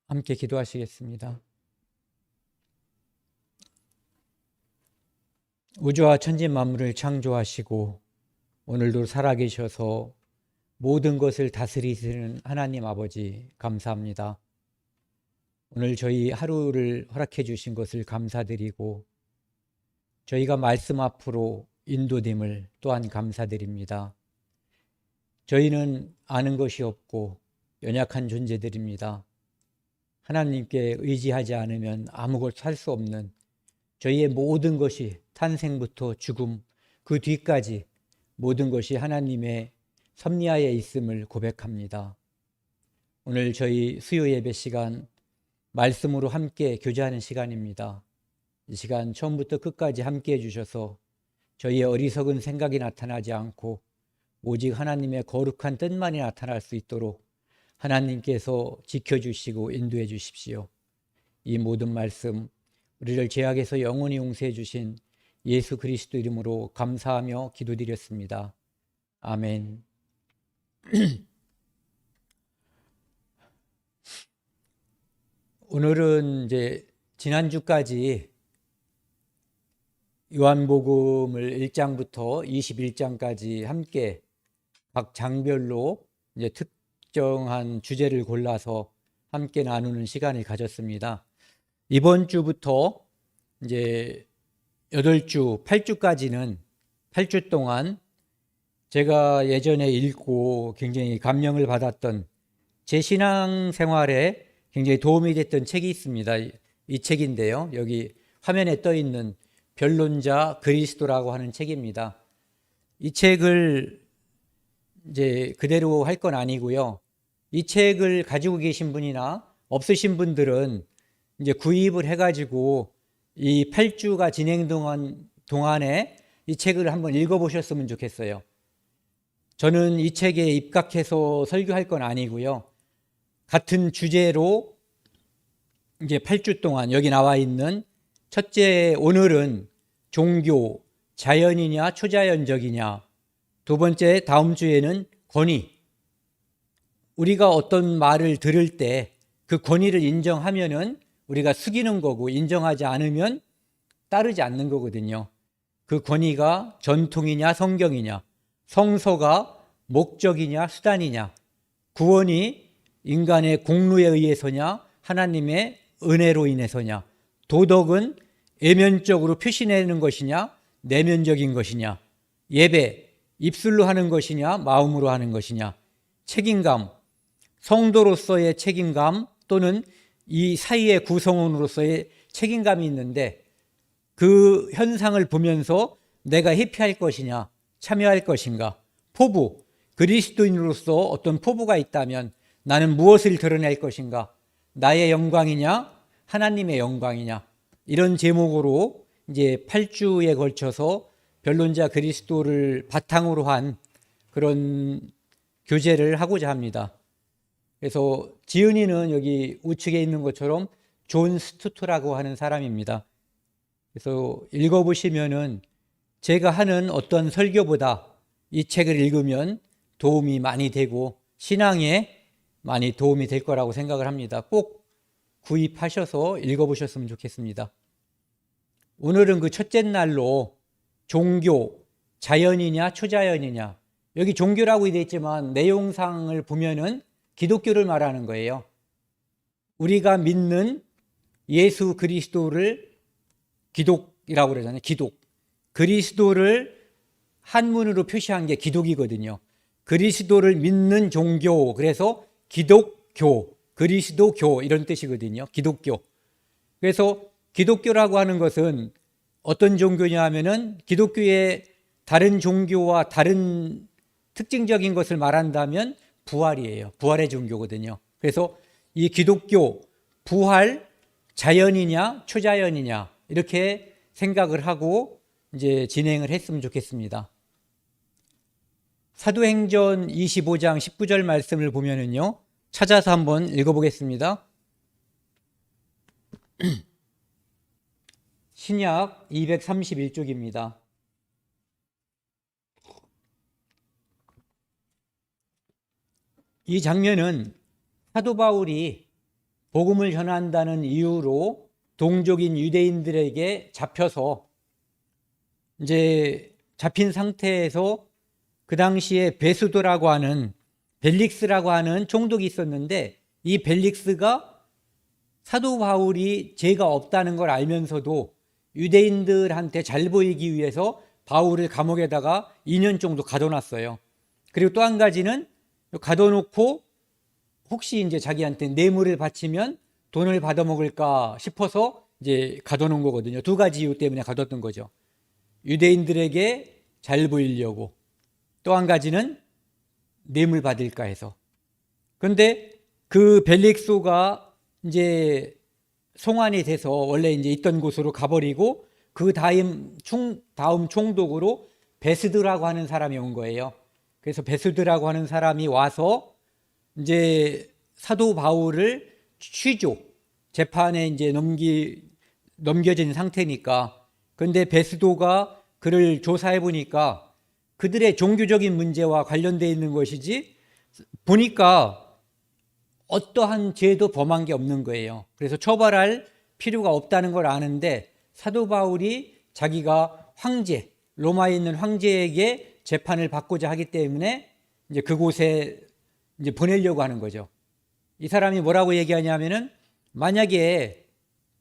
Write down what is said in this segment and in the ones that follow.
함께 기도하시겠습니다. 우주와 천지 만물을 창조하시고 오늘도 살아계셔서 모든 것을 다스리시는 하나님 아버지 감사합니다. 오늘 저희 하루를 허락해 주신 것을 감사드리고 저희가 말씀 앞으로 인도됨을 또한 감사드립니다. 저희는 아는 것이 없고 연약한 존재들입니다. 하나님께 의지하지 않으면 아무것도 할 수 없는 저희의 모든 것이 탄생부터 죽음 그 뒤까지 모든 것이 하나님의 섭리하에 있음을 고백합니다. 오늘 저희 수요 예배 시간 말씀으로 함께 교제하는 시간입니다. 이 시간 처음부터 끝까지 함께 해주셔서 저희의 어리석은 생각이 나타나지 않고 오직 하나님의 거룩한 뜻만이 나타날 수 있도록 하나님께서 지켜주시고 인도해 주십시오. 이 모든 말씀 우리를 죄악에서 영원히 용서해 주신 예수 그리스도 이름으로 감사하며 기도드렸습니다. 아멘. 오늘은 이제 지난주까지 요한복음을 1장부터 21장까지 함께 각 장별로 이제 특정한 주제를 골라서 함께 나누는 시간을 가졌습니다. 이번 주부터 이제 8주, 8주까지는 8주 동안 제가 예전에 읽고 굉장히 감명을 받았던 제 신앙생활에 굉장히 도움이 됐던 책이 있습니다. 이 책인데요. 여기 화면에 떠 있는 변론자 그리스도라고 하는 책입니다. 이 책을 이제 그대로 할 건 아니고요. 이 책을 가지고 계신 분이나 없으신 분들은 이제 구입을 해가지고 이 8주가 동안에 이 책을 한번 읽어보셨으면 좋겠어요. 저는 이 책에 입각해서 설교할 건 아니고요. 같은 주제로 이제 8주 동안 여기 나와 있는 첫째, 오늘은 종교, 자연이냐 초자연적이냐, 두 번째, 다음 주에는 권위. 우리가 어떤 말을 들을 때 그 권위를 인정하면은 우리가 숙이는 거고 인정하지 않으면 따르지 않는 거거든요. 그 권위가 전통이냐 성경이냐, 성서가 목적이냐 수단이냐, 구원이 인간의 공로에 의해서냐 하나님의 은혜로 인해서냐, 도덕은 외면적으로 표시내는 것이냐 내면적인 것이냐, 예배 입술로 하는 것이냐 마음으로 하는 것이냐, 책임감 성도로서의 책임감 또는 이 사회의 구성원으로서의 책임감이 있는데 그 현상을 보면서 내가 회피할 것이냐 참여할 것인가, 포부 그리스도인으로서 어떤 포부가 있다면 나는 무엇을 드러낼 것인가, 나의 영광이냐 하나님의 영광이냐, 이런 제목으로 이제 8주에 걸쳐서 변론자 그리스도를 바탕으로 한 그런 교제를 하고자 합니다. 그래서 지은이는 여기 우측에 있는 것처럼 존 스투트라고 하는 사람입니다. 그래서 읽어보시면은 제가 하는 어떤 설교보다 이 책을 읽으면 도움이 많이 되고 신앙에 많이 도움이 될 거라고 생각을 합니다. 꼭 구입하셔서 읽어보셨으면 좋겠습니다. 오늘은 그 첫째 날로 종교, 자연이냐 초자연이냐, 여기 종교라고 되어 있지만 내용상을 보면은 기독교를 말하는 거예요. 우리가 믿는 예수 그리스도를 기독이라고 그러잖아요. 기독. 그리스도를 한문으로 표시한 게 기독이거든요. 그리스도를 믿는 종교, 그래서 기독교, 그리스도교 이런 뜻이거든요. 기독교. 그래서 기독교라고 하는 것은 어떤 종교냐 하면은 기독교의 다른 종교와 다른 특징적인 것을 말한다면 부활이에요. 부활의 종교거든요. 그래서 이 기독교, 부활, 자연이냐 초자연이냐 이렇게 생각을 하고 이제 진행을 했으면 좋겠습니다. 사도행전 25장 19절 말씀을 보면은요, 찾아서 한번 읽어보겠습니다. 신약 231쪽입니다. 이 장면은 사도 바울이 복음을 전한다는 이유로 동족인 유대인들에게 잡혀서 이제 잡힌 상태에서 그 당시에 베수도라고 하는 벨릭스라고 하는 총독이 있었는데, 이 벨릭스가 사도 바울이 죄가 없다는 걸 알면서도 유대인들한테 잘 보이기 위해서 바울을 감옥에다가 2년 정도 가둬놨어요. 그리고 또 한 가지는 가둬놓고 혹시 이제 자기한테 뇌물을 바치면 돈을 받아먹을까 싶어서 이제 가둬놓은 거거든요. 두 가지 이유 때문에 가뒀던 거죠. 유대인들에게 잘 보이려고, 또 한 가지는 뇌물 받을까 해서. 그런데 그 벨릭소가 이제 송환이 돼서 원래 이제 있던 곳으로 가버리고, 그 다음 총독으로 베스드라고 하는 사람이 온 거예요. 그래서 베스드라고 하는 사람이 와서 이제 사도 바울을 취조, 재판에 이제 넘겨진 상태니까. 그런데 베스도가 그를 조사해 보니까 그들의 종교적인 문제와 관련되어 있는 것이지, 보니까 어떠한 죄도 범한 게 없는 거예요. 그래서 처벌할 필요가 없다는 걸 아는데, 사도 바울이 자기가 황제, 로마에 있는 황제에게 재판을 받고자 하기 때문에 이제 그곳에 이제 보내려고 하는 거죠. 이 사람이 뭐라고 얘기하냐면은, 만약에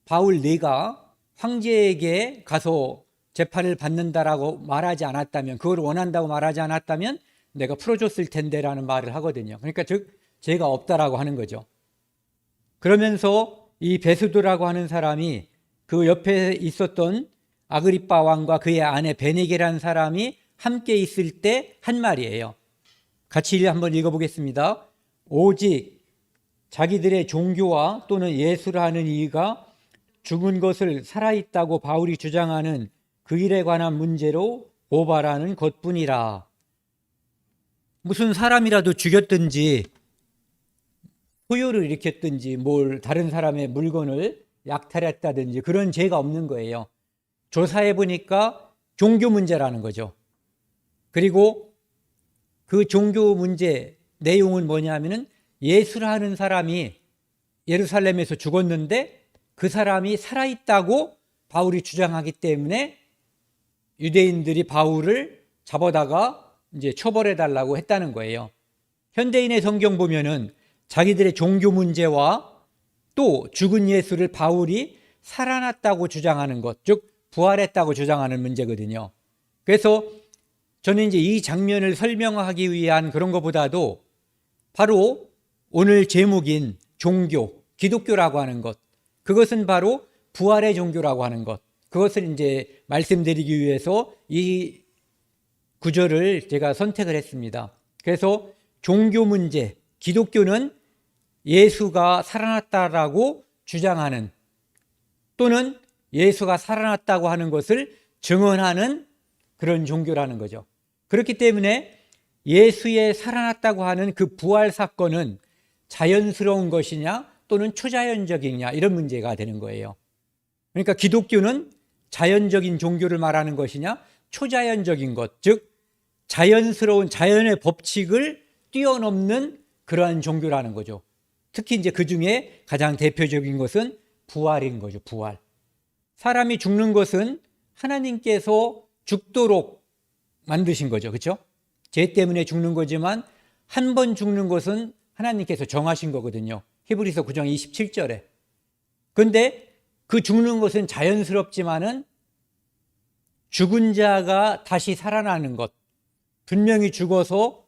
바울 네가 황제에게 가서 재판을 받는다라고 말하지 않았다면, 그걸 원한다고 말하지 않았다면 내가 풀어줬을 텐데라는 말을 하거든요. 그러니까 즉 죄가 없다라고 하는 거죠. 그러면서 이 베스도라고 하는 사람이 그 옆에 있었던 아그리빠 왕과 그의 아내 베네게라는 사람이 함께 있을 때 한 말이에요. 같이 한번 읽어보겠습니다. 오직 자기들의 종교와 또는 예수라는 이가 죽은 것을 살아있다고 바울이 주장하는 그 일에 관한 문제로 고발하는 것뿐이라. 무슨 사람이라도 죽였든지 소요를 일으켰든지 다른 사람의 물건을 약탈했다든지 그런 죄가 없는 거예요. 조사해 보니까 종교 문제라는 거죠. 그리고 그 종교 문제 내용은 뭐냐면은, 예수라는 사람이 예루살렘에서 죽었는데 그 사람이 살아있다고 바울이 주장하기 때문에 유대인들이 바울을 잡아다가 이제 처벌해 달라고 했다는 거예요. 현대인의 성경 보면은 자기들의 종교 문제와 또 죽은 예수를 바울이 살아났다고 주장하는 것, 즉 부활했다고 주장하는 문제거든요. 그래서 저는 이제 이 장면을 설명하기 위한 그런 것보다도 바로 오늘 제목인 종교, 기독교라고 하는 것, 그것은 바로 부활의 종교라고 하는 것, 그것을 이제 말씀드리기 위해서 이 구절을 제가 선택을 했습니다. 그래서 종교 문제, 기독교는 예수가 살아났다라고 주장하는, 또는 예수가 살아났다고 하는 것을 증언하는 그런 종교라는 거죠. 그렇기 때문에 예수의 살아났다고 하는 그 부활 사건은 자연스러운 것이냐 또는 초자연적이냐, 이런 문제가 되는 거예요. 그러니까 기독교는 자연적인 종교를 말하는 것이냐, 초자연적인 것, 즉 자연스러운 자연의 법칙을 뛰어넘는 그러한 종교라는 거죠. 특히 이제 그 중에 가장 대표적인 것은 부활인 거죠. 부활. 사람이 죽는 것은 하나님께서 죽도록 만드신 거죠. 그렇죠? 죄 때문에 죽는 거지만 한 번 죽는 것은 하나님께서 정하신 거거든요. 히브리서 9장 27절에. 그런데 그 죽는 것은 자연스럽지만은 죽은 자가 다시 살아나는 것, 분명히 죽어서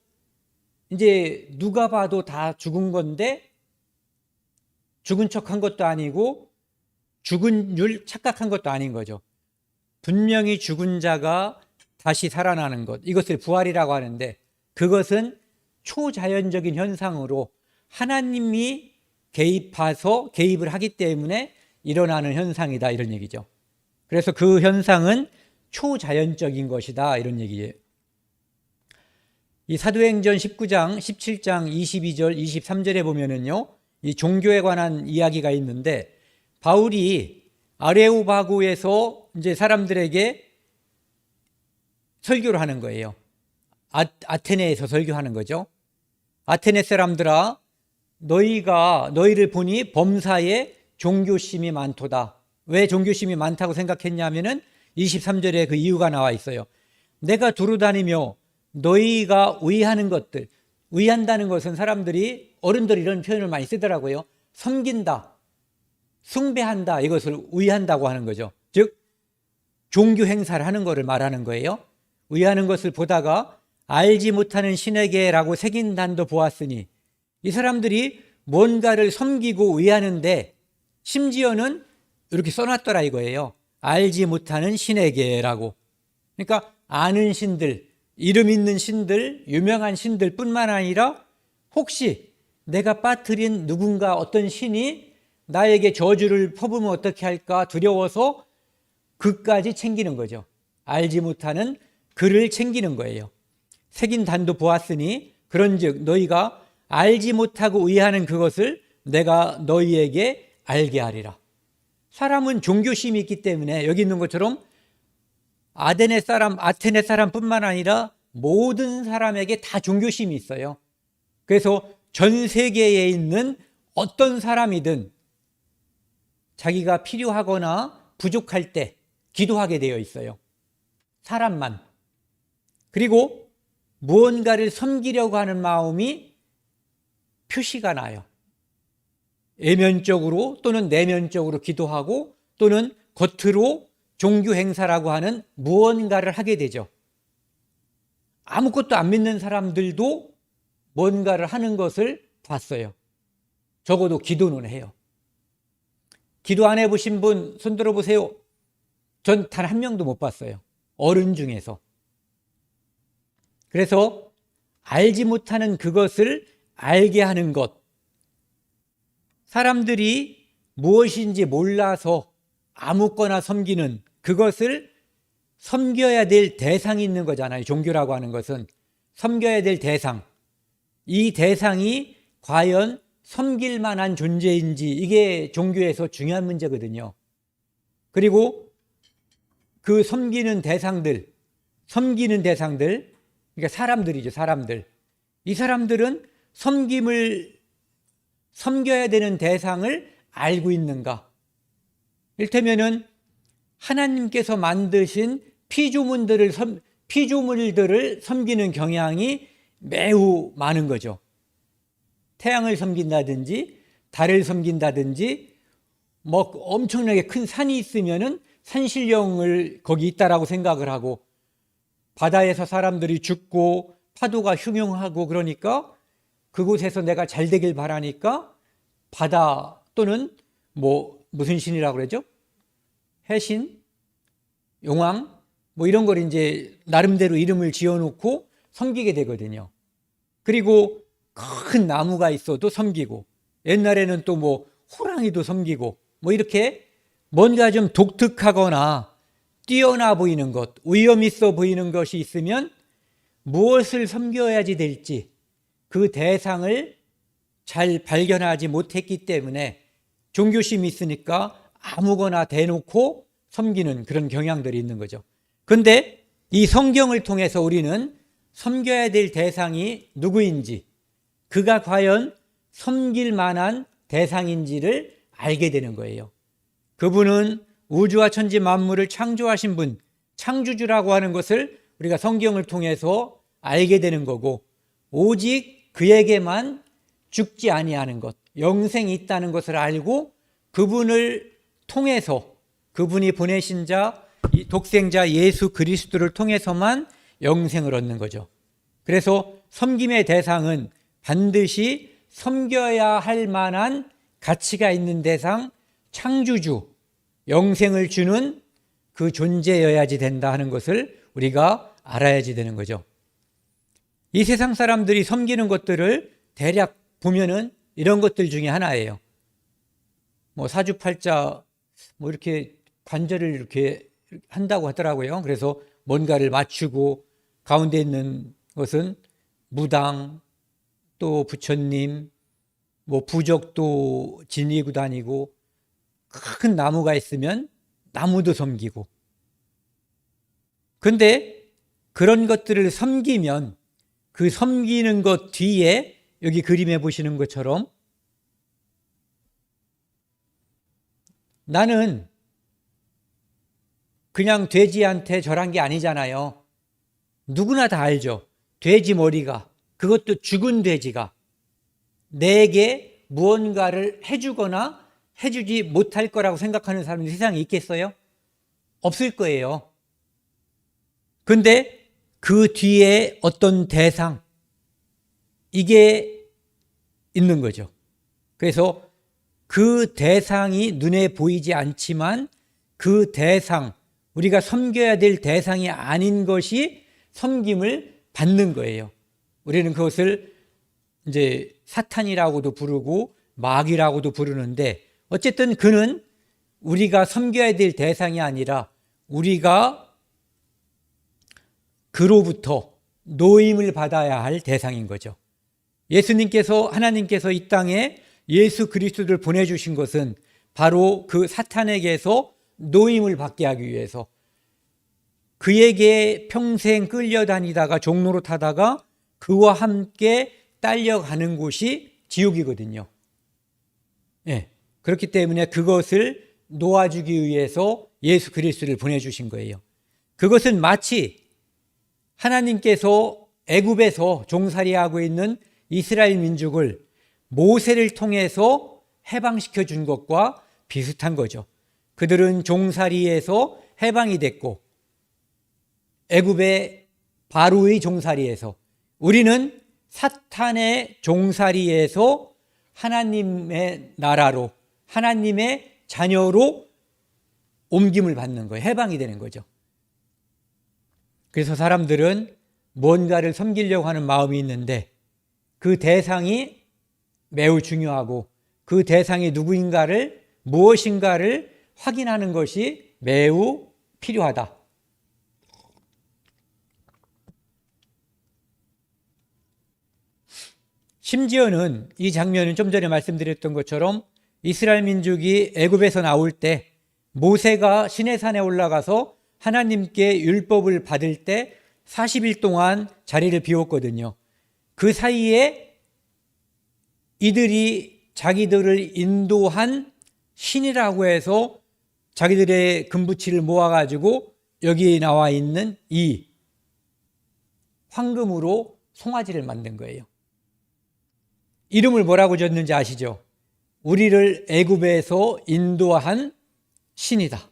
이제 누가 봐도 다 죽은 건데 죽은 척한 것도 아니고 죽은 줄 착각한 것도 아닌 거죠. 분명히 죽은 자가 다시 살아나는 것, 이것을 부활이라고 하는데, 그것은 초자연적인 현상으로 하나님이 개입을 하기 때문에 일어나는 현상이다, 이런 얘기죠. 그래서 그 현상은 초자연적인 것이다, 이런 얘기예요. 이 사도행전 19장, 17장 22절, 23절에 보면은요, 이 종교에 관한 이야기가 있는데, 바울이 아레오바고에서 이제 사람들에게 설교를 하는 거예요. 아테네에서 설교하는 거죠. 아테네 사람들아, 너희를 보니 범사에 종교심이 많도다. 왜 종교심이 많다고 생각했냐면은 23절에 그 이유가 나와 있어요. 내가 두루다니며 너희가 의하는 것들, 의한다는 것은 사람들이, 어른들이 이런 표현을 많이 쓰더라고요. 섬긴다, 숭배한다, 이것을 의한다고 하는 거죠. 즉 종교 행사를 하는 것을 말하는 거예요. 의하는 것을 보다가 알지 못하는 신에게라고 새긴 단도 보았으니, 이 사람들이 뭔가를 섬기고 의하는데 심지어는 이렇게 써놨더라 이거예요. 알지 못하는 신에게라고. 그러니까 아는 신들, 이름 있는 신들, 유명한 신들 뿐만 아니라 혹시 내가 빠뜨린 누군가, 어떤 신이 나에게 저주를 퍼부으면 어떻게 할까 두려워서 그까지 챙기는 거죠. 알지 못하는 그를 챙기는 거예요. 새긴 단도 보았으니 그런즉 너희가 알지 못하고 의하는 그것을 내가 너희에게 알게 하리라. 사람은 종교심이 있기 때문에 여기 있는 것처럼 아테네 사람뿐만 아니라 모든 사람에게 다 종교심이 있어요. 그래서 전 세계에 있는 어떤 사람이든 자기가 필요하거나 부족할 때 기도하게 되어 있어요. 사람만. 그리고 무언가를 섬기려고 하는 마음이 표시가 나요. 외면적으로 또는 내면적으로 기도하고 또는 겉으로 종교 행사라고 하는 무언가를 하게 되죠. 아무것도 안 믿는 사람들도 뭔가를 하는 것을 봤어요. 적어도 기도는 해요. 기도 안 해보신 분 손 들어보세요. 전 단 한 명도 못 봤어요. 어른 중에서. 그래서 알지 못하는 그것을 알게 하는 것. 사람들이 무엇인지 몰라서 아무거나 섬기는 그것을 섬겨야 될 대상이 있는 거잖아요. 종교라고 하는 것은 섬겨야 될 대상. 이 대상이 과연 섬길 만한 존재인지, 이게 종교에서 중요한 문제거든요. 그리고 그 섬기는 대상들, 그러니까 사람들이죠, 사람들. 이 사람들은 섬겨야 되는 대상을 알고 있는가? 이를테면은 하나님께서 만드신 피조물들을 섬기는 경향이 매우 많은 거죠. 태양을 섬긴다든지 달을 섬긴다든지 뭐 엄청나게 큰 산이 있으면은 산신령을 거기 있다라고 생각을 하고, 바다에서 사람들이 죽고 파도가 흉흉하고 그러니까 그곳에서 내가 잘 되길 바라니까 바다 또는 뭐 무슨 신이라고 그러죠? 해신, 용왕 뭐 이런 걸 이제 나름대로 이름을 지어놓고 섬기게 되거든요. 그리고 큰 나무가 있어도 섬기고, 옛날에는 또 뭐 호랑이도 섬기고, 뭐 이렇게 뭔가 좀 독특하거나 뛰어나 보이는 것, 위험 있어 보이는 것이 있으면 무엇을 섬겨야지 될지 그 대상을 잘 발견하지 못했기 때문에 종교심이 있으니까 아무거나 대놓고 섬기는 그런 경향들이 있는 거죠. 그런데 이 성경을 통해서 우리는 섬겨야 될 대상이 누구인지, 그가 과연 섬길 만한 대상인지를 알게 되는 거예요. 그분은 우주와 천지 만물을 창조하신 분, 창조주라고 하는 것을 우리가 성경을 통해서 알게 되는 거고, 오직 그에게만 죽지 아니하는 것, 영생이 있다는 것을 알고 그분을 통해서, 그분이 보내신 자, 독생자 예수 그리스도를 통해서만 영생을 얻는 거죠. 그래서 섬김의 대상은 반드시 섬겨야 할 만한 가치가 있는 대상, 창조주, 영생을 주는 그 존재여야지 된다 하는 것을 우리가 알아야지 되는 거죠. 이 세상 사람들이 섬기는 것들을 대략 보면은 이런 것들 중에 하나예요. 뭐 사주팔자 뭐 이렇게 관절을 이렇게 한다고 하더라고요. 그래서 뭔가를 맞추고, 가운데 있는 것은 무당, 또 부처님, 뭐 부적도 지니고 다니고, 큰 나무가 있으면 나무도 섬기고. 근데 그런 것들을 섬기면 그 섬기는 것 뒤에 여기 그림에 보시는 것처럼 나는 그냥 돼지한테 절한 게 아니잖아요. 누구나 다 알죠. 돼지 머리가, 그것도 죽은 돼지가 내게 무언가를 해주거나 해주지 못할 거라고 생각하는 사람이 세상에 있겠어요? 없을 거예요. 근데 그 뒤에 어떤 대상, 이게 있는 거죠. 그래서 그 대상이 눈에 보이지 않지만 그 대상, 우리가 섬겨야 될 대상이 아닌 것이 섬김을 받는 거예요. 우리는 그것을 이제 사탄이라고도 부르고 마귀라고도 부르는데, 어쨌든 그는 우리가 섬겨야 될 대상이 아니라 우리가 그로부터 노임을 받아야 할 대상인 거죠. 하나님께서 이 땅에 예수 그리스도를 보내주신 것은 바로 그 사탄에게서 노임을 받게 하기 위해서, 그에게 평생 끌려다니다가 종로로 타다가 그와 함께 딸려가는 곳이 지옥이거든요. 예, 그렇기 때문에 그것을 놓아주기 위해서 예수 그리스도를 보내주신 거예요. 그것은 마치 하나님께서 애굽에서 종살이하고 있는 이스라엘 민족을 모세를 통해서 해방시켜 준 것과 비슷한 거죠. 그들은 종살이에서 해방이 됐고 애굽의 바로의 종살이에서, 우리는 사탄의 종살이에서 하나님의 나라로, 하나님의 자녀로 옮김을 받는 거예요. 해방이 되는 거죠. 그래서 사람들은 뭔가를 섬기려고 하는 마음이 있는데 그 대상이 매우 중요하고 그 대상이 누구인가를, 무엇인가를 확인하는 것이 매우 필요하다. 심지어는 이 장면은 좀 전에 말씀드렸던 것처럼 이스라엘 민족이 애굽에서 나올 때 모세가 시내산에 올라가서 하나님께 율법을 받을 때 40일 동안 자리를 비웠거든요. 그 사이에 이들이 자기들을 인도한 신이라고 해서 자기들의 금부치를 모아가지고 여기 나와 있는 이 황금으로 송아지를 만든 거예요. 이름을 뭐라고 줬는지 아시죠? 우리를 애굽에서 인도한 신이다.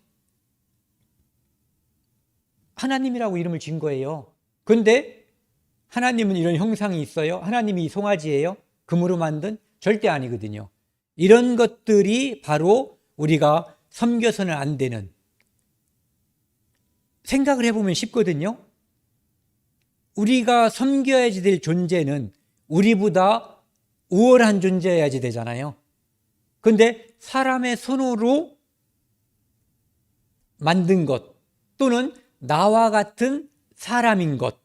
하나님이라고 이름을 진 거예요. 그런데 하나님은 이런 형상이 있어요? 하나님이 이 송아지예요? 금으로 만든? 절대 아니거든요. 이런 것들이 바로 우리가 섬겨서는 안 되는, 생각을 해보면 쉽거든요. 우리가 섬겨야지 될 존재는 우리보다 우월한 존재여야지 되잖아요. 그런데 사람의 손으로 만든 것, 또는 나와 같은 사람인 것,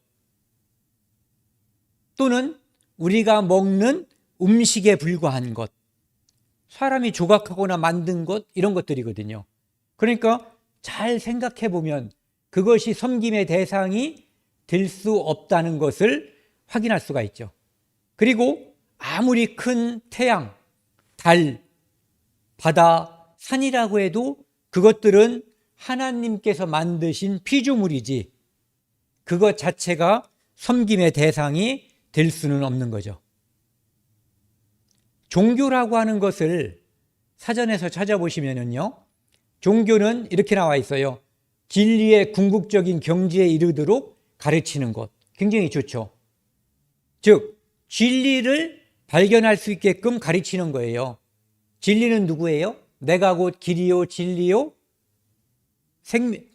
또는 우리가 먹는 음식에 불과한 것, 사람이 조각하거나 만든 것, 이런 것들이거든요. 그러니까 잘 생각해 보면 그것이 섬김의 대상이 될 수 없다는 것을 확인할 수가 있죠. 그리고 아무리 큰 태양, 달, 바다, 산이라고 해도 그것들은 하나님께서 만드신 피조물이지 그것 자체가 섬김의 대상이 될 수는 없는 거죠. 종교라고 하는 것을 사전에서 찾아보시면요, 종교는 이렇게 나와 있어요. 진리의 궁극적인 경지에 이르도록 가르치는 것. 굉장히 좋죠. 즉 진리를 발견할 수 있게끔 가르치는 거예요. 진리는 누구예요? 내가 곧 길이요 진리요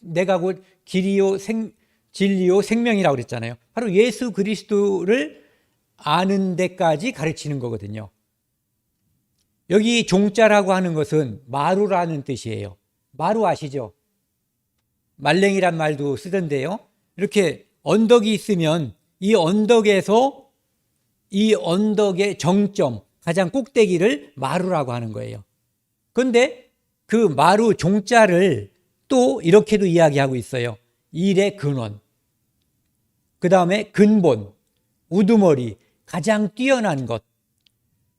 내가 곧 길이요 진리요 생명이라고 그랬잖아요. 바로 예수 그리스도를 아는 데까지 가르치는 거거든요. 여기 종자라고 하는 것은 마루라는 뜻이에요. 마루 아시죠? 말랭이란 말도 쓰던데요. 이렇게 언덕이 있으면 이 언덕에서 이 언덕의 정점, 가장 꼭대기를 마루라고 하는 거예요. 그런데 그 마루 종자를 또 이렇게도 이야기하고 있어요. 일의 근원, 그 다음에 근본, 우두머리, 가장 뛰어난 것.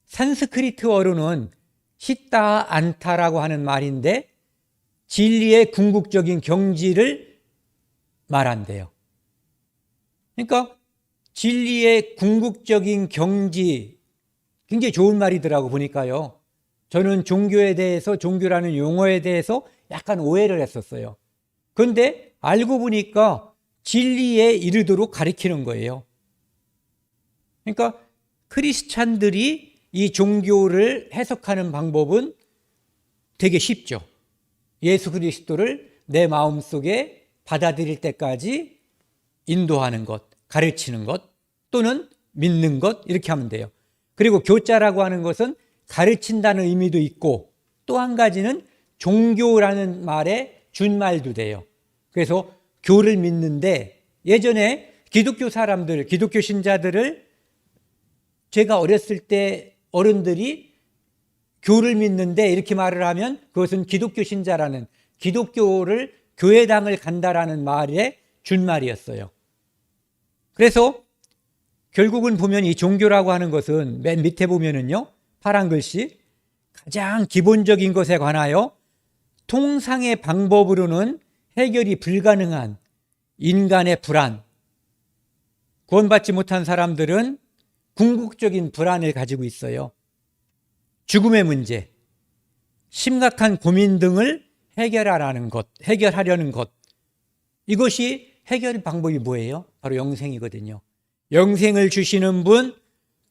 산스크리트어로는 시타 안타라고 하는 말인데 진리의 궁극적인 경지를 말한대요. 그러니까 진리의 궁극적인 경지, 굉장히 좋은 말이더라고 보니까요. 저는 종교에 대해서, 종교라는 용어에 대해서 약간 오해를 했었어요. 그런데 알고 보니까 진리에 이르도록 가리키는 거예요. 그러니까 크리스찬들이 이 종교를 해석하는 방법은 되게 쉽죠. 예수 그리스도를 내 마음속에 받아들일 때까지 인도하는 것, 가르치는 것, 또는 믿는 것, 이렇게 하면 돼요. 그리고 교자라고 하는 것은 가르친다는 의미도 있고, 또 한 가지는 종교라는 말에 준말도 돼요. 그래서 교를 믿는데, 예전에 기독교 사람들, 기독교 신자들을 제가 어렸을 때 어른들이 교를 믿는데 이렇게 말을 하면 그것은 기독교 신자라는, 기독교를 교회당을 간다라는 말의 준말이었어요. 그래서 결국은 보면 이 종교라고 하는 것은 맨 밑에 보면은요, 파란 글씨, 가장 기본적인 것에 관하여 통상의 방법으로는 해결이 불가능한 인간의 불안, 구원받지 못한 사람들은 궁극적인 불안을 가지고 있어요. 죽음의 문제, 심각한 고민 등을 해결하려는 것. 이것이 해결 방법이 뭐예요? 바로 영생이거든요. 영생을 주시는 분,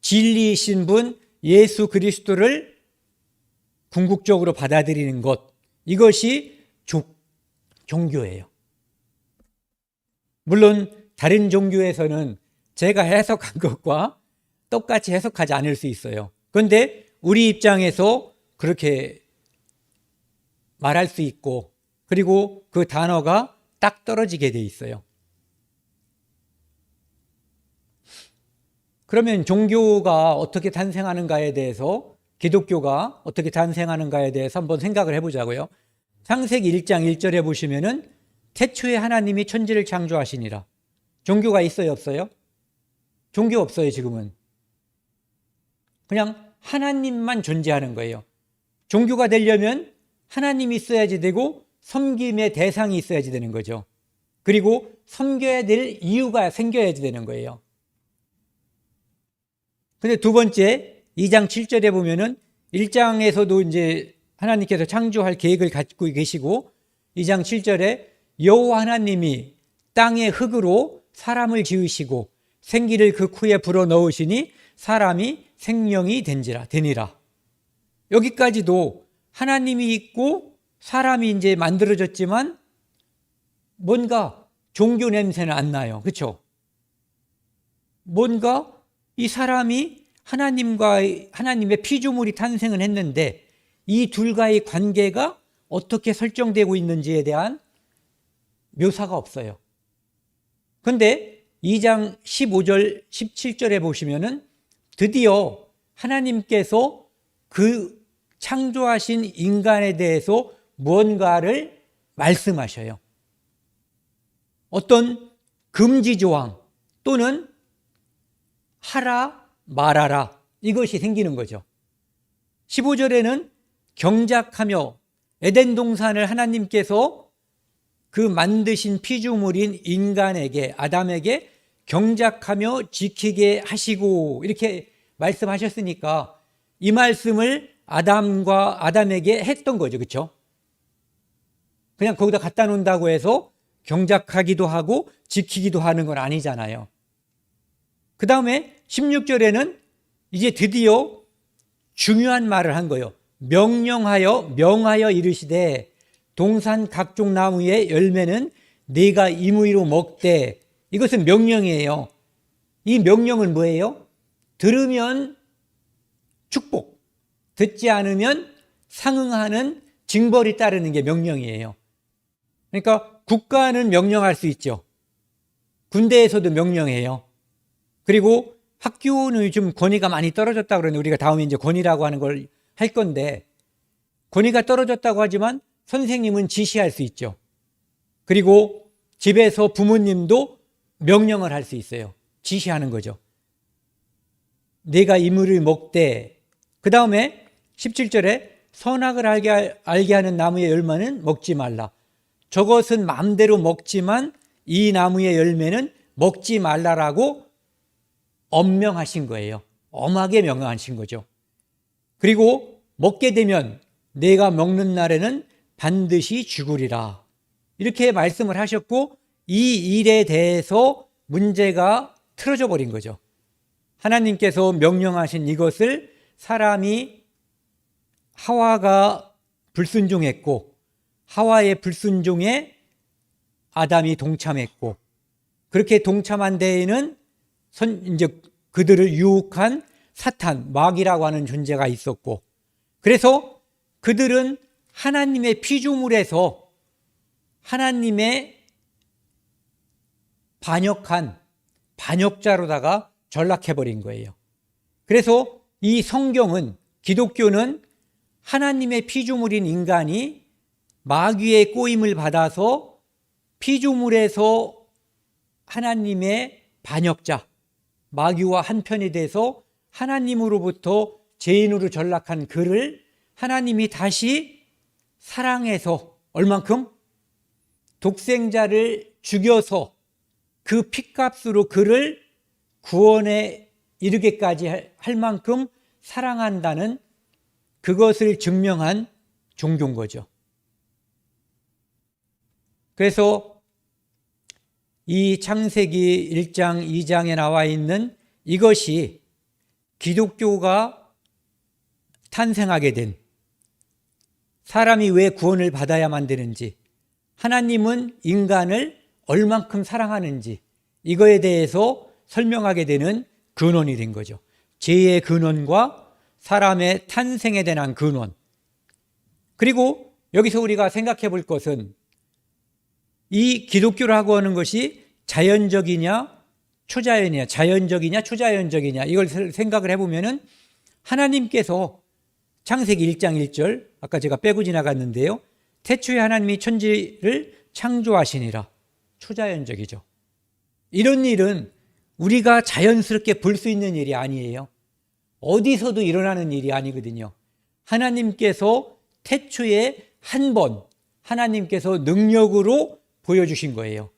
진리이신 분, 예수 그리스도를 궁극적으로 받아들이는 것. 이것이 종교예요. 물론 다른 종교에서는 제가 해석한 것과 똑같이 해석하지 않을 수 있어요. 그런데 우리 입장에서 그렇게 말할 수 있고, 그리고 그 단어가 딱 떨어지게 돼 있어요. 그러면 종교가 어떻게 탄생하는가에 대해서, 기독교가 어떻게 탄생하는가에 대해서 한번 생각을 해보자고요. 창세기 1장 1절에 보시면은 태초에 하나님이 천지를 창조하시니라. 종교가 있어요, 없어요? 종교 없어요, 지금은. 그냥 하나님만 존재하는 거예요. 종교가 되려면 하나님이 있어야지 되고 섬김의 대상이 있어야지 되는 거죠. 그리고 섬겨야 될 이유가 생겨야지 되는 거예요. 근데 두 번째, 2장 7절에 보면은 1장에서도 이제 하나님께서 창조할 계획을 갖고 계시고, 2장 7절에 여호와 하나님이 땅의 흙으로 사람을 지으시고 생기를 그 쿠에 불어 넣으시니 사람이 생명이 되니라. 여기까지도 하나님이 있고 사람이 이제 만들어졌지만 뭔가 종교 냄새는 안 나요. 그렇죠? 뭔가 이 사람이 하나님의 피조물이 탄생을 했는데 이 둘과의 관계가 어떻게 설정되고 있는지에 대한 묘사가 없어요. 그런데 2장 15절, 17절에 보시면은 드디어 하나님께서 그 창조하신 인간에 대해서 무언가를 말씀하셔요. 어떤 금지 조항 또는 하라 말하라, 이것이 생기는 거죠. 15절에는 경작하며, 에덴 동산을 하나님께서 그 만드신 피조물인 인간에게, 아담에게 경작하며 지키게 하시고, 이렇게 말씀하셨으니까 이 말씀을 아담에게 했던 거죠. 그렇죠? 그냥 거기다 갖다 놓는다고 해서 경작하기도 하고 지키기도 하는 건 아니잖아요. 그 다음에 16절에는 이제 드디어 중요한 말을 한 거예요. 명하여 이르시되 동산 각종 나무의 열매는 네가 임의로 먹되. 이것은 명령이에요. 이 명령은 뭐예요? 들으면 축복, 듣지 않으면 상응하는 징벌이 따르는 게 명령이에요. 그러니까 국가는 명령할 수 있죠. 군대에서도 명령해요. 그리고 학교는 요즘 권위가 많이 떨어졌다고 그러는데 우리가 다음에 이제 권위라고 하는 걸 할 건데, 권위가 떨어졌다고 하지만 선생님은 지시할 수 있죠. 그리고 집에서 부모님도 명령을 할 수 있어요. 지시하는 거죠. 내가 이물을 먹되. 그 다음에 17절에 선악을 알게 하는 나무의 열매는 먹지 말라. 저것은 마음대로 먹지만 이 나무의 열매는 먹지 말라라고 엄명하신 거예요. 엄하게 명하신 거죠. 그리고 먹게 되면 내가 먹는 날에는 반드시 죽으리라. 이렇게 말씀을 하셨고 이 일에 대해서 문제가 틀어져 버린 거죠. 하나님께서 명령하신 이것을 사람이 하와가 불순종했고 하와의 불순종에 아담이 동참했고 그렇게 동참한 데에는 이제 그들을 유혹한 사탄, 마귀라고 하는 존재가 있었고 그래서 그들은 하나님의 피조물에서 하나님의 반역한 반역자로다가 전락해버린 거예요. 그래서 이 성경은 기독교는 하나님의 피조물인 인간이 마귀의 꼬임을 받아서 피조물에서 하나님의 반역자, 마귀와 한편이 돼서 하나님으로부터 죄인으로 전락한 그를 하나님이 다시 사랑해서 얼만큼? 독생자를 죽여서 그 핏값으로 그를 구원에 이르게까지 할 만큼 사랑한다는 그것을 증명한 종교인 거죠. 그래서 이 창세기 1장, 2장에 나와 있는 이것이 기독교가 탄생하게 된 사람이 왜 구원을 받아야만 되는지 하나님은 인간을 얼만큼 사랑하는지 이거에 대해서 설명하게 되는 근원이 된 거죠. 죄의 근원과 사람의 탄생에 대한 근원. 그리고 여기서 우리가 생각해 볼 것은 이 기독교라고 하는 것이 자연적이냐 초자연이냐 자연적이냐 초자연적이냐 이걸 생각을 해보면은 하나님께서 창세기 1장 1절 아까 제가 빼고 지나갔는데요. 태초에 하나님이 천지를 창조하시니라. 초자연적이죠. 이런 일은 우리가 자연스럽게 볼 수 있는 일이 아니에요. 어디서도 일어나는 일이 아니거든요. 하나님께서 태초에 한 번 하나님께서 능력으로 보여주신 거예요.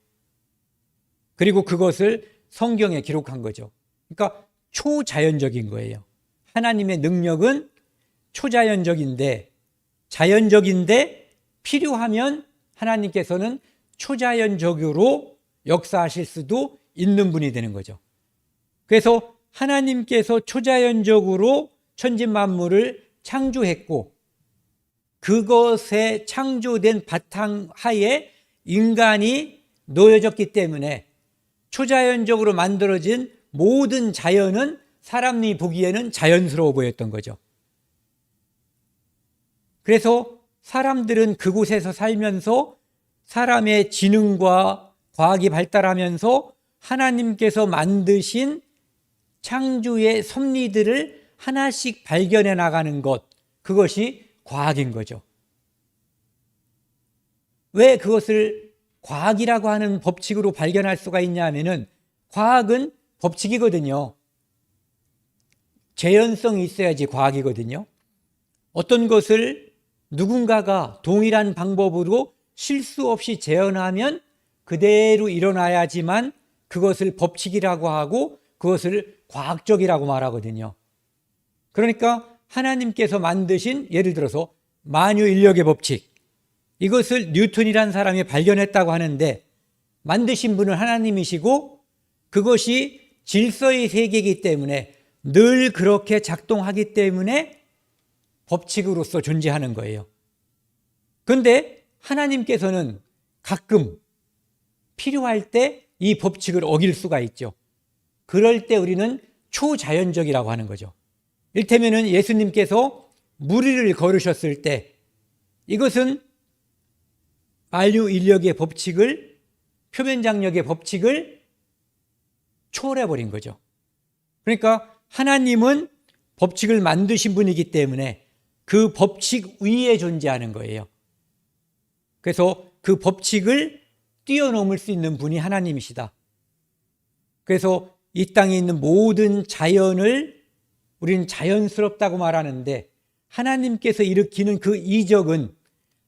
그리고 그것을 성경에 기록한 거죠. 그러니까 초자연적인 거예요. 하나님의 능력은 초자연적인데 자연적인데 필요하면 하나님께서는 초자연적으로 역사하실 수도 있는 분이 되는 거죠. 그래서 하나님께서 초자연적으로 천지만물을 창조했고 그것에 창조된 바탕하에 인간이 놓여졌기 때문에 초자연적으로 만들어진 모든 자연은 사람이 보기에는 자연스러워 보였던 거죠. 그래서 사람들은 그곳에서 살면서 사람의 지능과 과학이 발달하면서 하나님께서 만드신 창조의 섭리들을 하나씩 발견해 나가는 것, 그것이 과학인 거죠. 왜 그것을 과학이라고 하는 법칙으로 발견할 수가 있냐 하면은 과학은 법칙이거든요. 재현성이 있어야지 과학이거든요. 어떤 것을 누군가가 동일한 방법으로 실수 없이 재현하면 그대로 일어나야지만 그것을 법칙이라고 하고 그것을 과학적이라고 말하거든요. 그러니까 하나님께서 만드신 예를 들어서 만유인력의 법칙, 이것을 뉴턴이라는 사람이 발견했다고 하는데 만드신 분은 하나님이시고 그것이 질서의 세계이기 때문에 늘 그렇게 작동하기 때문에 법칙으로서 존재하는 거예요. 그런데 하나님께서는 가끔 필요할 때 이 법칙을 어길 수가 있죠. 그럴 때 우리는 초자연적이라고 하는 거죠. 이를테면 예수님께서 무리를 걸으셨을 때 이것은 만유인력의 법칙을 표면장력의 법칙을 초월해버린 거죠. 그러니까 하나님은 법칙을 만드신 분이기 때문에 그 법칙 위에 존재하는 거예요. 그래서 그 법칙을 뛰어넘을 수 있는 분이 하나님이시다. 그래서 이 땅에 있는 모든 자연을 우리는 자연스럽다고 말하는데 하나님께서 일으키는 그 이적은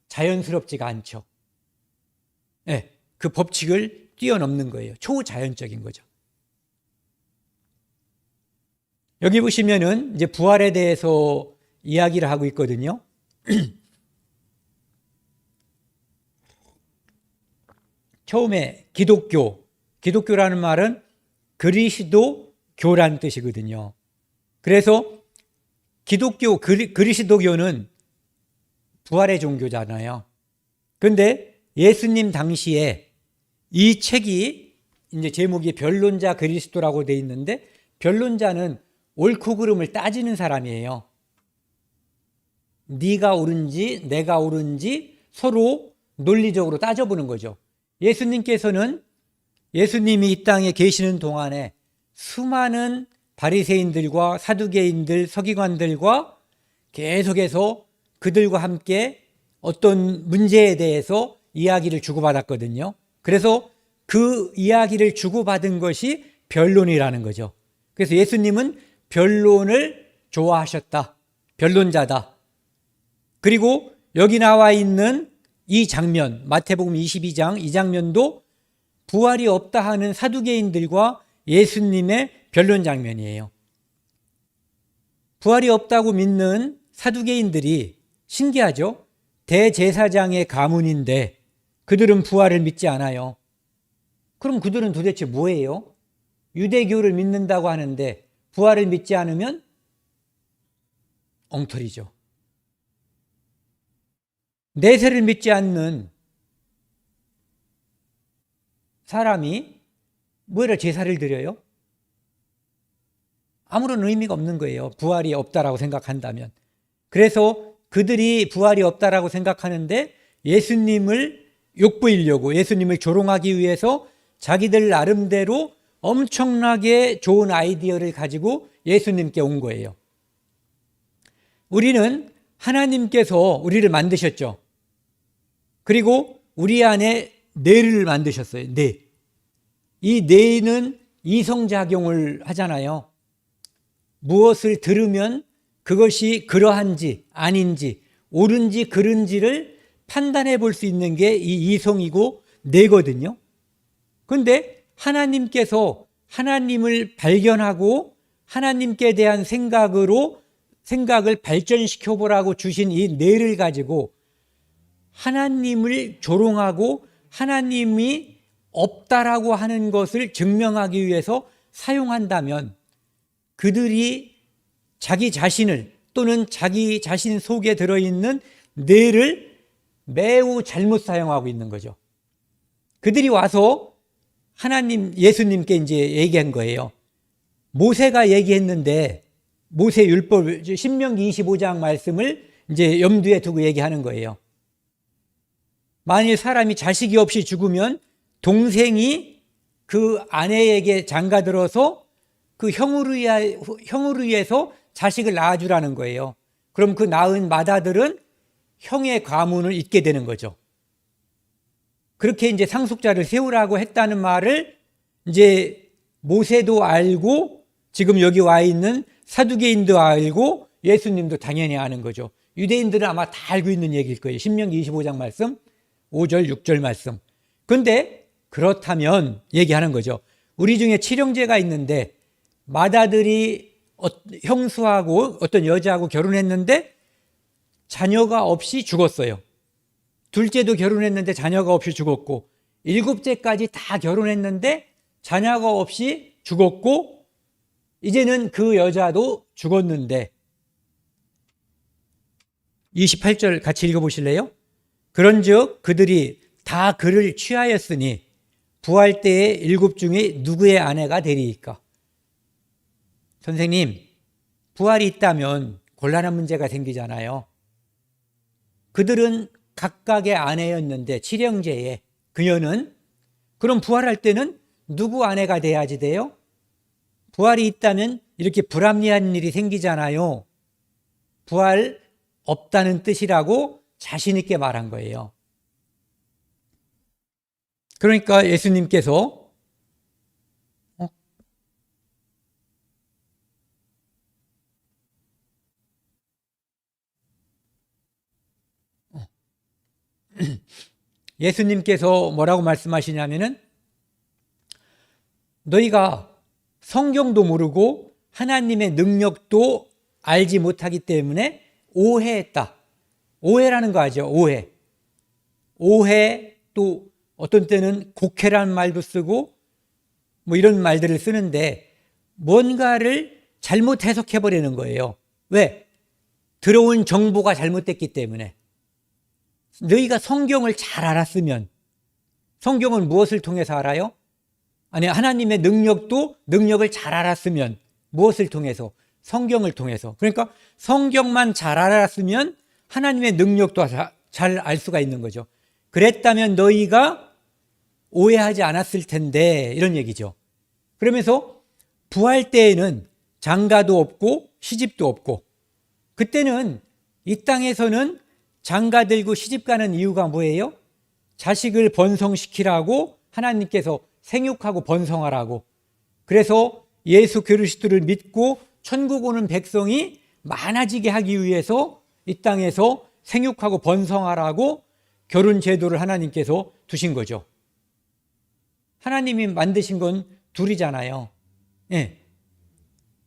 자연스럽지가 않죠. 네, 그 법칙을 뛰어넘는 거예요. 초자연적인 거죠. 여기 보시면은 이제 부활에 대해서 이야기를 하고 있거든요. 처음에 기독교라는 말은 그리스도교라는 뜻이거든요. 그래서 그리스도교는 부활의 종교잖아요. 그런데 예수님 당시에 이 책이 이제 제목이 변론자 그리스도라고 돼 있는데, 변론자는 옳고 그름을 따지는 사람이에요. 네가 옳은지 내가 옳은지 서로 논리적으로 따져보는 거죠. 예수님께서는 예수님이 이 땅에 계시는 동안에 수많은 바리새인들과 사두개인들, 서기관들과 계속해서 그들과 함께 어떤 문제에 대해서 이야기를 주고받았거든요. 그래서 그 이야기를 주고받은 것이 변론이라는 거죠. 그래서 예수님은 변론을 좋아하셨다. 변론자다. 그리고 여기 나와 있는 이 장면, 마태복음 22장 이 장면도 부활이 없다 하는 사두개인들과 예수님의 변론 장면이에요. 부활이 없다고 믿는 사두개인들이 신기하죠? 대제사장의 가문인데 그들은 부활을 믿지 않아요. 그럼 그들은 도대체 뭐예요? 유대교를 믿는다고 하는데 부활을 믿지 않으면 엉터리죠. 내세를 믿지 않는 사람이 뭐를 제사를 드려요? 아무런 의미가 없는 거예요. 부활이 없다라고 생각한다면. 그래서 그들이 부활이 없다라고 생각하는데 예수님을 욕보이려고, 예수님을 조롱하기 위해서 자기들 나름대로 엄청나게 좋은 아이디어를 가지고 예수님께 온 거예요. 우리는 하나님께서 우리를 만드셨죠. 그리고 우리 안에 뇌를 만드셨어요. 뇌. 이 뇌는 이성작용을 하잖아요. 무엇을 들으면 그것이 그러한지 아닌지 옳은지 그른지를 판단해 볼 수 있는 게 이 이성이고 뇌거든요. 그런데 하나님께서 하나님을 발견하고 하나님께 대한 생각을 발전시켜 보라고 주신 이 뇌를 가지고 하나님을 조롱하고 하나님이 없다라고 하는 것을 증명하기 위해서 사용한다면 그들이 자기 자신을 또는 자기 자신 속에 들어있는 뇌를 매우 잘못 사용하고 있는 거죠. 그들이 와서 예수님께 이제 얘기한 거예요. 모세가 얘기했는데 모세 율법 신명기 25장 말씀을 이제 염두에 두고 얘기하는 거예요. 만일 사람이 자식이 없이 죽으면 동생이 그 아내에게 장가들어서 그 형으로 의해서 자식을 낳아주라는 거예요. 그럼 그 낳은 맏아들은 형의 가문을 잇게 되는 거죠. 그렇게 이제 상속자를 세우라고 했다는 말을 이제 모세도 알고 지금 여기 와 있는 사두개인도 알고 예수님도 당연히 아는 거죠. 유대인들은 아마 다 알고 있는 얘기일 거예요. 신명기 25장 말씀 5절 6절 말씀. 그런데 그렇다면 얘기하는 거죠. 우리 중에 칠형제가 있는데 맏아들이 형수하고 어떤 여자하고 결혼했는데 자녀가 없이 죽었어요. 둘째도 결혼했는데 자녀가 없이 죽었고 일곱째까지 다 결혼했는데 자녀가 없이 죽었고 이제는 그 여자도 죽었는데 28절 같이 읽어보실래요? 그런즉 그들이 다 그를 취하였으니 부활 때에 일곱 중에 누구의 아내가 되리이까? 선생님, 부활이 있다면 곤란한 문제가 생기잖아요. 그들은 각각의 아내였는데 칠형제의 그녀는 그럼 부활할 때는 누구 아내가 돼야지 돼요? 부활이 있다면 이렇게 불합리한 일이 생기잖아요. 부활 없다는 뜻이라고 자신 있게 말한 거예요. 그러니까 예수님께서 예수님께서 뭐라고 말씀하시냐면은 너희가 성경도 모르고 하나님의 능력도 알지 못하기 때문에 오해했다. 오해라는 거 아죠? 오해. 오해, 또 어떤 때는 곡해라는 말도 쓰고 뭐 이런 말들을 쓰는데 뭔가를 잘못 해석해버리는 거예요. 왜? 들어온 정보가 잘못됐기 때문에. 너희가 성경을 잘 알았으면, 성경은 무엇을 통해서 알아요? 아니, 하나님의 능력을 잘 알았으면 무엇을 통해서? 성경을 통해서. 그러니까 성경만 잘 알았으면 하나님의 능력도 잘 알 수가 있는 거죠. 그랬다면 너희가 오해하지 않았을 텐데, 이런 얘기죠. 그러면서 부활 때에는 장가도 없고 시집도 없고, 그때는 이 땅에서는 장가 들고 시집 가는 이유가 뭐예요? 자식을 번성시키라고 하나님께서 생육하고 번성하라고. 그래서 예수 그리스도를 믿고 천국 오는 백성이 많아지게 하기 위해서 이 땅에서 생육하고 번성하라고 결혼 제도를 하나님께서 두신 거죠. 하나님이 만드신 건 둘이잖아요. 예.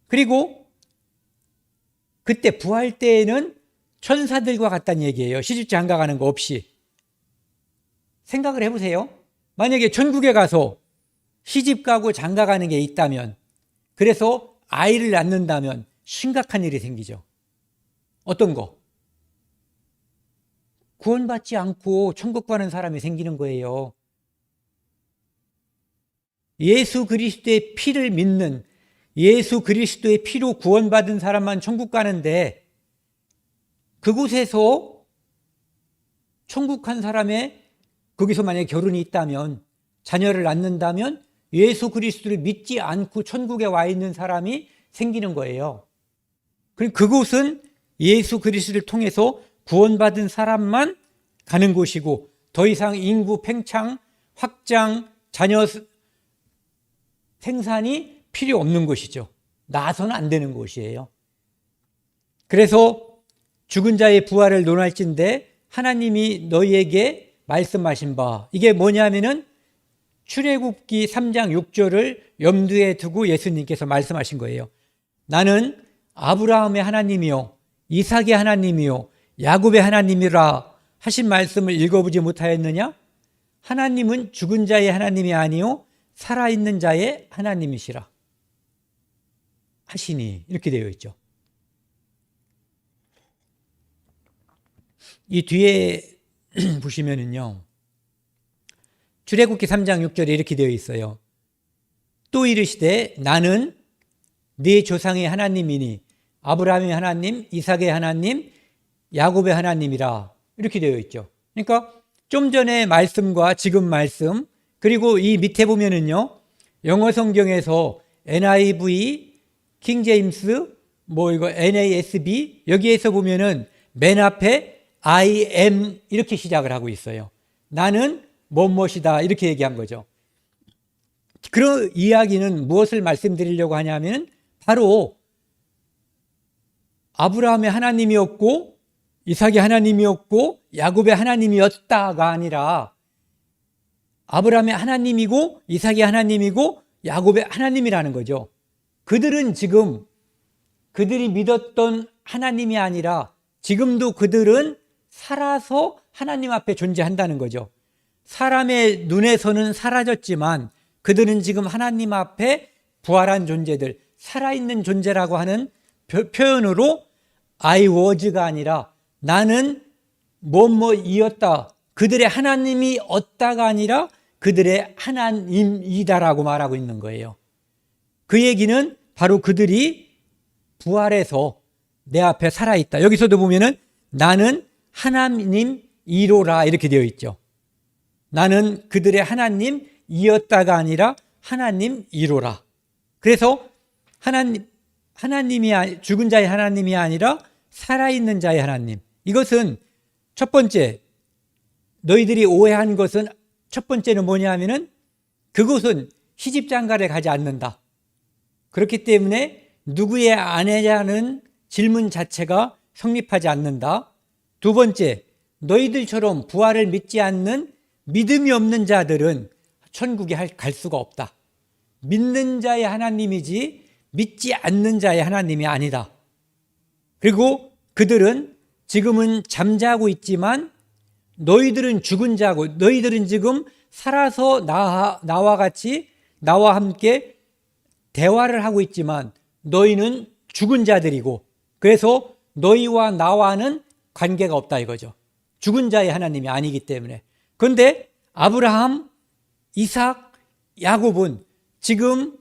그리고 그때 부활 때에는 천사들과 같다는 얘기예요. 시집 장가 가는 거 없이. 생각을 해보세요. 만약에 천국에 가서 시집 가고 장가 가는 게 있다면, 그래서 아이를 낳는다면 심각한 일이 생기죠. 어떤 거? 구원받지 않고 천국 가는 사람이 생기는 거예요. 예수 그리스도의 피를 믿는, 예수 그리스도의 피로 구원받은 사람만 천국 가는데, 그곳에서 천국 간 사람의, 거기서 만약에 결혼이 있다면, 자녀를 낳는다면 예수 그리스도를 믿지 않고 천국에 와 있는 사람이 생기는 거예요. 그곳은 예수 그리스도를 통해서 구원받은 사람만 가는 곳이고, 더 이상 인구 팽창, 확장, 자녀 생산이 필요 없는 곳이죠. 나서는 안 되는 곳이에요. 그래서 죽은 자의 부활을 논할진대 하나님이 너희에게 말씀하신 바, 이게 뭐냐면은 출애굽기 3장 6절을 염두에 두고 예수님께서 말씀하신 거예요. 나는 아브라함의 하나님이요 이삭의 하나님이요 야곱의 하나님이라 하신 말씀을 읽어보지 못하였느냐? 하나님은 죽은 자의 하나님이 아니요 살아있는 자의 하나님이시라 하시니, 이렇게 되어 있죠. 이 뒤에 보시면은요, 출애굽기 3장 6절에 이렇게 되어 있어요. 또 이르시되 나는 네 조상의 하나님이니 아브라함의 하나님, 이삭의 하나님, 야곱의 하나님이라, 이렇게 되어 있죠. 그러니까 좀 전에 말씀과 지금 말씀, 그리고 이 밑에 보면은요, 영어 성경에서 NIV, 킹제임스, NASB, 여기에서 보면은 맨 앞에 I am 이렇게 시작을 하고 있어요. 나는 무엇이다, 이렇게 얘기한 거죠. 그런 이야기는 무엇을 말씀드리려고 하냐면 바로 아브라함의 하나님이었고 이삭의 하나님이었고 야곱의 하나님이었다가 아니라 아브라함의 하나님이고 이삭의 하나님이고 야곱의 하나님이라는 거죠. 그들은 지금 그들이 믿었던 하나님이 아니라 지금도 그들은 살아서 하나님 앞에 존재한다는 거죠. 사람의 눈에서는 사라졌지만 그들은 지금 하나님 앞에 부활한 존재들, 살아있는 존재라고 하는 표현으로 I was가 아니라 나는 뭐뭐이었다, 그들의 하나님이 었다가 아니라 그들의 하나님이다라고 말하고 있는 거예요. 그 얘기는 바로 그들이 부활해서 내 앞에 살아있다. 여기서도 보면은 나는 하나님이로라 이렇게 되어 있죠. 나는 그들의 하나님이었다가 아니라 하나님이로라. 그래서 하나님이 죽은 자의 하나님이 아니라 살아있는 자의 하나님. 이것은 첫 번째, 너희들이 오해한 것은 첫 번째는 뭐냐 하면은 그곳은 시집장가를 가지 않는다. 그렇기 때문에 누구의 아내냐는 질문 자체가 성립하지 않는다. 두 번째, 너희들처럼 부활을 믿지 않는 믿음이 없는 자들은 천국에 갈 수가 없다. 믿는 자의 하나님이지 믿지 않는 자의 하나님이 아니다. 그리고 그들은 지금은 잠자고 있지만 너희들은 죽은 자고, 너희들은 지금 살아서 나와 같이 나와 함께 대화를 하고 있지만 너희는 죽은 자들이고, 그래서 너희와 나와는 관계가 없다 이거죠. 죽은 자의 하나님이 아니기 때문에. 그런데 아브라함, 이삭, 야곱은 지금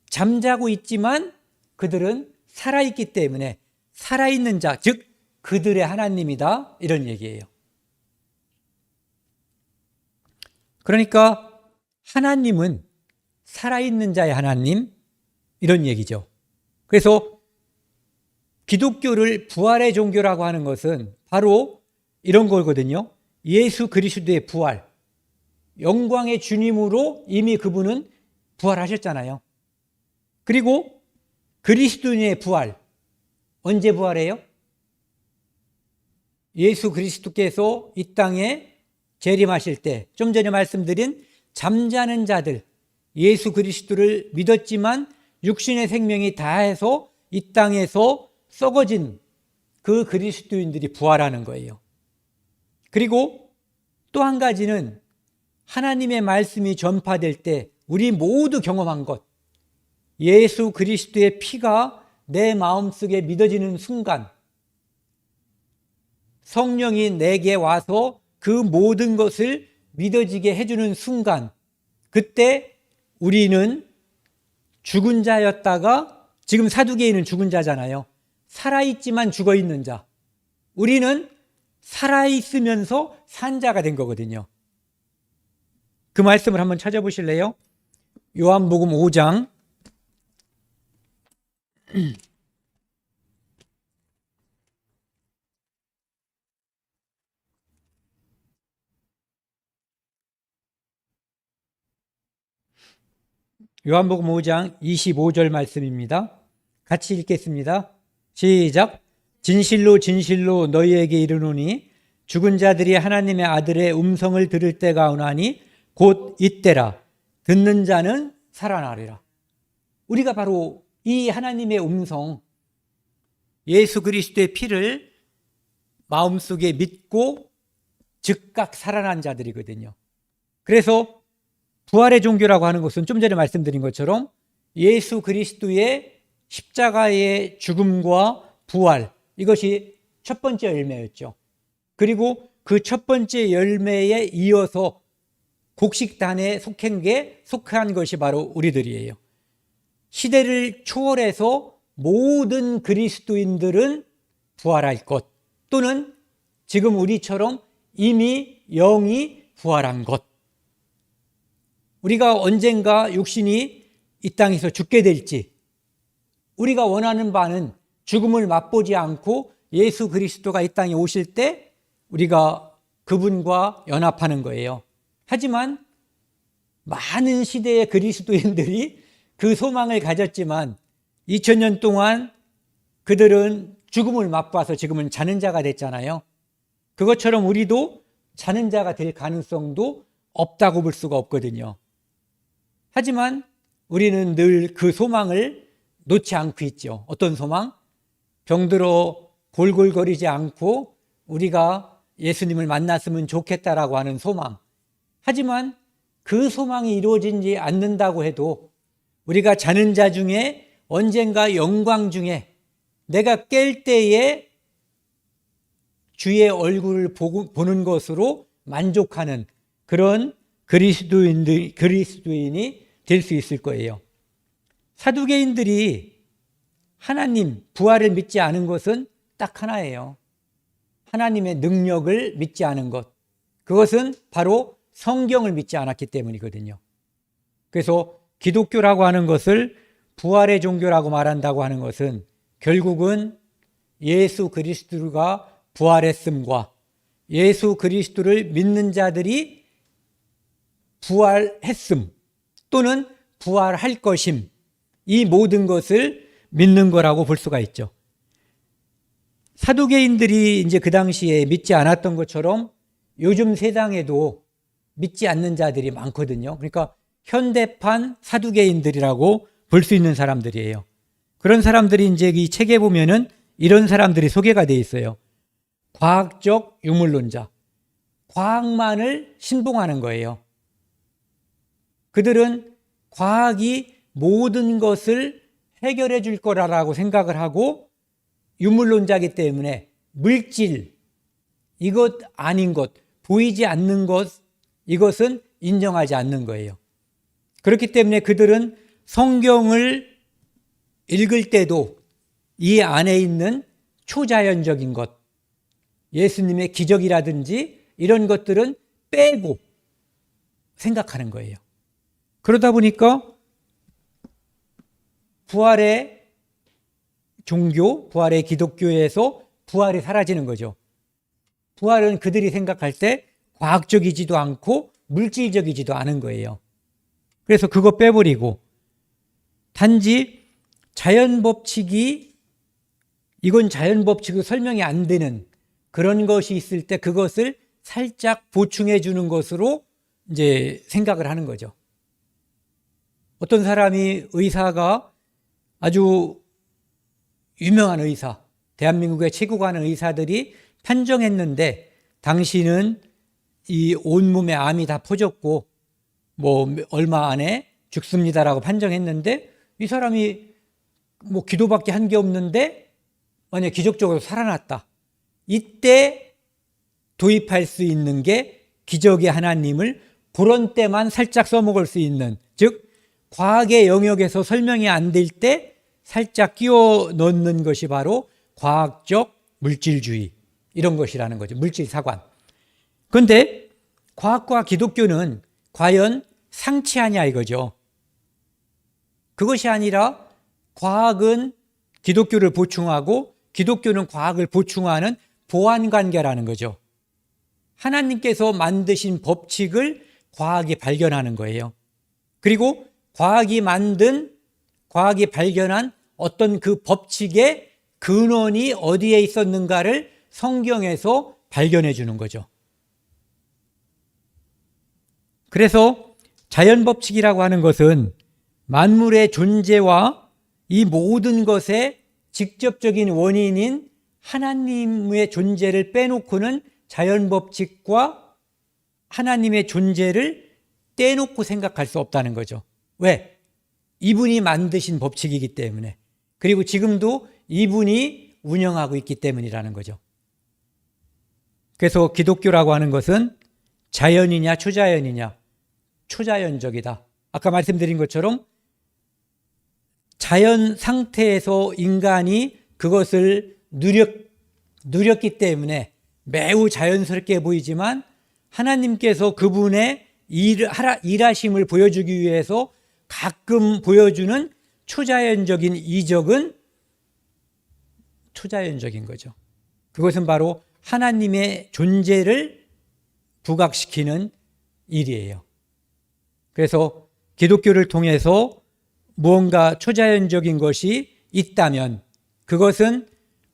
잠자고 있지만 그들은 살아있기 때문에 살아있는 자, 즉 그들의 하나님이다, 이런 얘기예요. 그러니까 하나님은 살아있는 자의 하나님, 이런 얘기죠. 그래서 기독교를 부활의 종교라고 하는 것은 바로 이런 거거든요. 예수 그리스도의 부활, 영광의 주님으로 이미 그분은 부활하셨잖아요. 그리고 그리스도인의 부활, 언제 부활해요? 예수 그리스도께서 이 땅에 재림하실 때, 좀 전에 말씀드린 잠자는 자들, 예수 그리스도를 믿었지만 육신의 생명이 다해서 이 땅에서 썩어진 그 그리스도인들이 부활하는 거예요. 그리고 또 한 가지는 하나님의 말씀이 전파될 때 우리 모두 경험한 것, 예수 그리스도의 피가 내 마음속에 믿어지는 순간, 성령이 내게 와서 그 모든 것을 믿어지게 해주는 순간, 그때 우리는 죽은 자였다가, 지금 사두개인은 죽은 자잖아요. 살아있지만 죽어있는 자, 우리는 살아있으면서 산 자가 된 거거든요. 그 말씀을 한번 찾아보실래요? 요한복음 5장 요한복음 5장 25절 말씀입니다. 같이 읽겠습니다. 시작. 진실로 진실로 너희에게 이르노니 죽은 자들이 하나님의 아들의 음성을 들을 때가 오나니 곧 이때라. 듣는 자는 살아나리라. 우리가 바로 이 하나님의 음성, 예수 그리스도의 피를 마음속에 믿고 즉각 살아난 자들이거든요. 그래서 부활의 종교라고 하는 것은 좀 전에 말씀드린 것처럼 예수 그리스도의 십자가의 죽음과 부활, 이것이 첫 번째 열매였죠. 그리고 그 첫 번째 열매에 이어서 곡식단에 속한 것이 바로 우리들이에요. 시대를 초월해서 모든 그리스도인들은 부활할 것, 또는 지금 우리처럼 이미 영이 부활한 것. 우리가 언젠가 육신이 이 땅에서 죽게 될지, 우리가 원하는 바는 죽음을 맛보지 않고 예수 그리스도가 이 땅에 오실 때 우리가 그분과 연합하는 거예요. 하지만 많은 시대의 그리스도인들이 그 소망을 가졌지만 2000년 동안 그들은 죽음을 맛봐서 지금은 자는 자가 됐잖아요. 그것처럼 우리도 자는 자가 될 가능성도 없다고 볼 수가 없거든요. 하지만 우리는 늘 그 소망을 놓지 않고 있죠. 어떤 소망? 병들어 골골거리지 않고 우리가 예수님을 만났으면 좋겠다라고 하는 소망. 하지만 그 소망이 이루어지지 않는다고 해도 우리가 자는 자 중에 언젠가 영광 중에 내가 깰 때에 주의 얼굴을 보는 것으로 만족하는 그런 그리스도인이 될 수 있을 거예요. 사두개인들이 하나님 부활을 믿지 않은 것은 딱 하나예요. 하나님의 능력을 믿지 않은 것. 그것은 바로 성경을 믿지 않았기 때문이거든요. 그래서 기독교라고 하는 것을 부활의 종교라고 말한다고 하는 것은 결국은 예수 그리스도가 부활했음과 예수 그리스도를 믿는 자들이 부활했음 또는 부활할 것임, 이 모든 것을 믿는 거라고 볼 수가 있죠. 사두개인들이 이제 그 당시에 믿지 않았던 것처럼 요즘 세상에도 믿지 않는 자들이 많거든요. 그러니까 현대판 사두개인들이라고 볼 수 있는 사람들이에요. 그런 사람들이 이제 이 책에 보면은 이런 사람들이 소개가 돼 있어요. 과학적 유물론자. 과학만을 신봉하는 거예요. 그들은 과학이 모든 것을 해결해 줄 거라고 생각을 하고 유물론자이기 때문에 물질, 이것 아닌 것, 보이지 않는 것, 이것은 인정하지 않는 거예요. 그렇기 때문에 그들은 성경을 읽을 때도 이 안에 있는 초자연적인 것, 예수님의 기적이라든지 이런 것들은 빼고 생각하는 거예요. 그러다 보니까 부활의 종교, 부활의 기독교에서 부활이 사라지는 거죠. 부활은 그들이 생각할 때 과학적이지도 않고 물질적이지도 않은 거예요. 그래서 그거 빼버리고 단지 자연법칙이, 이건 자연법칙으로 설명이 안 되는 그런 것이 있을 때 그것을 살짝 보충해 주는 것으로 이제 생각을 하는 거죠. 어떤 사람이, 의사가 아주 유명한 의사, 대한민국에 최고 가는 의사들이 판정했는데 당신은 이 온몸에 암이 다 퍼졌고 뭐 얼마 안에 죽습니다라고 판정했는데 이 사람이 뭐 기도밖에 한 게 없는데 만약 기적적으로 살아났다. 이때 도입할 수 있는 게 기적의 하나님을 그런 때만 살짝 써먹을 수 있는, 즉 과학의 영역에서 설명이 안 될 때 살짝 끼워 넣는 것이 바로 과학적 물질주의, 이런 것이라는 거죠. 물질사관. 그런데 과학과 기독교는 과연 상치하냐 이거죠. 그것이 아니라 과학은 기독교를 보충하고 기독교는 과학을 보충하는 보완관계라는 거죠. 하나님께서 만드신 법칙을 과학이 발견하는 거예요. 그리고 과학이 발견한 어떤 그 법칙의 근원이 어디에 있었는가를 성경에서 발견해 주는 거죠. 그래서 자연법칙이라고 하는 것은 만물의 존재와 이 모든 것의 직접적인 원인인 하나님의 존재를 빼놓고는 자연법칙과 하나님의 존재를 떼놓고 생각할 수 없다는 거죠. 왜? 이분이 만드신 법칙이기 때문에, 그리고 지금도 이분이 운영하고 있기 때문이라는 거죠. 그래서 기독교라고 하는 것은 자연이냐 초자연이냐, 초자연적이다. 아까 말씀드린 것처럼 자연 상태에서 인간이 그것을 누렸기 때문에 매우 자연스럽게 보이지만 하나님께서 그분의 일하심을 보여주기 위해서 가끔 보여주는 초자연적인 이적은 초자연적인 거죠. 그것은 바로 하나님의 존재를 부각시키는 일이에요. 그래서 기독교를 통해서 무언가 초자연적인 것이 있다면 그것은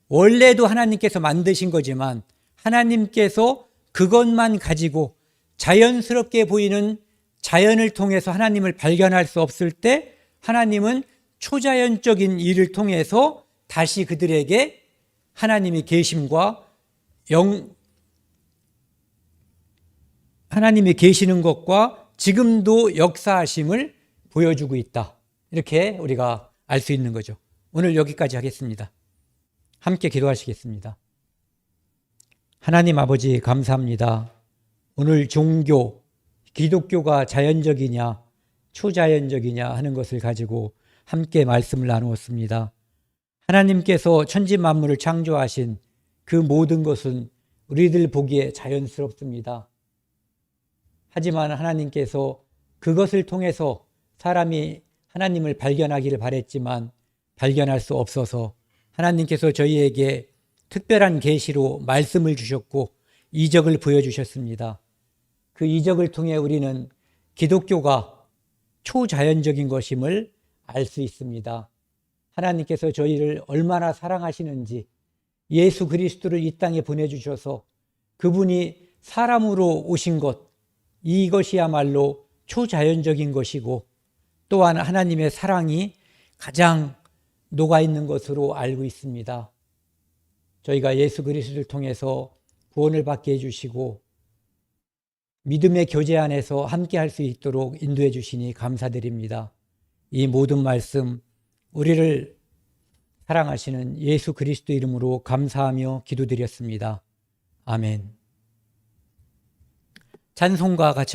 원래도 하나님께서 만드신 거지만 하나님께서 그것만 가지고 자연스럽게 보이는 자연을 통해서 하나님을 발견할 수 없을 때 하나님은 초자연적인 일을 통해서 다시 그들에게 하나님의 계심과 하나님이 계시는 것과 지금도 역사하심을 보여주고 있다. 이렇게 우리가 알 수 있는 거죠. 오늘 여기까지 하겠습니다. 함께 기도하시겠습니다. 하나님 아버지 감사합니다. 오늘 종교, 기독교가 자연적이냐 초자연적이냐 하는 것을 가지고 함께 말씀을 나누었습니다. 하나님께서 천지 만물을 창조하신 그 모든 것은 우리들 보기에 자연스럽습니다. 하지만 하나님께서 그것을 통해서 사람이 하나님을 발견하기를 바랬지만 발견할 수 없어서 하나님께서 저희에게 특별한 계시로 말씀을 주셨고 이적을 보여주셨습니다. 그 이적을 통해 우리는 기독교가 초자연적인 것임을 알 수 있습니다. 하나님께서 저희를 얼마나 사랑하시는지, 예수 그리스도를 이 땅에 보내주셔서 그분이 사람으로 오신 것, 이것이야말로 초자연적인 것이고 또한 하나님의 사랑이 가장 녹아있는 것으로 알고 있습니다. 저희가 예수 그리스도를 통해서 구원을 받게 해주시고 믿음의 교제 안에서 함께 할 수 있도록 인도해 주시니 감사드립니다. 이 모든 말씀 우리를 사랑하시는 예수 그리스도 이름으로 감사하며 기도드렸습니다. 아멘. 찬송과 같이